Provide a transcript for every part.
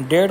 1.5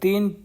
3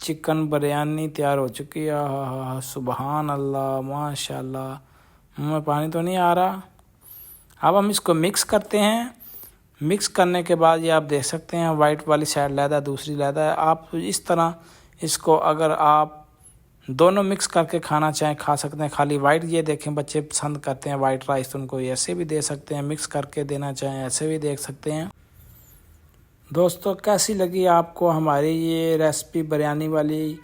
chicken biryani तैयार हो चुकी है। हाँ, सुबहान अल्लाह, माशाल्लाह, मुँह में पानी तो नहीं आ रहा। अब हम इसको मिक्स करते हैं। मिक्स करने के बाद ये आप देख सकते हैं वाइट वाली साइड लैदा, दूसरी लैदा है। आप इस तरह इसको अगर आप दोनों मिक्स करके खाना चाहें खा सकते हैं। खाली वाइट, ये देखें बच्चे पसंद करते हैं वाइट राइस, तो उनको ऐसे भी दे सकते हैं। मिक्स करके देना चाहें ऐसे भी देख सकते हैं। दोस्तों कैसी लगी आपको हमारी ये रेसिपी बिरयानी वाली,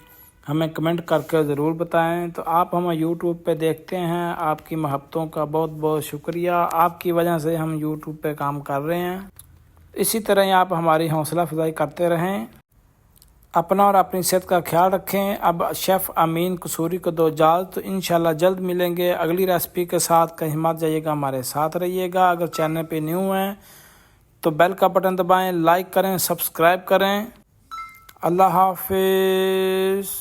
हमें कमेंट करके ज़रूर बताएं। तो आप हमें यूट्यूब पे देखते हैं, आपकी मोहब्बतों का बहुत बहुत शुक्रिया। आपकी वजह से हम यूट्यूब पे काम कर रहे हैं। इसी तरह ही आप हमारी हौसला अफजाई करते रहें। अपना और अपनी सेहत का ख्याल रखें। अब शेफ़ अमीन कसूरी को दो इजाज़त। तो इंशाल्लाह जल्द मिलेंगे अगली रेसिपी के साथ। कहीं मत जाइएगा, हमारे साथ रहिएगा। अगर चैनल पे न्यू हैं तो बेल का बटन दबाएं, लाइक करें, सब्सक्राइब करें। अल्लाह हाफिज़।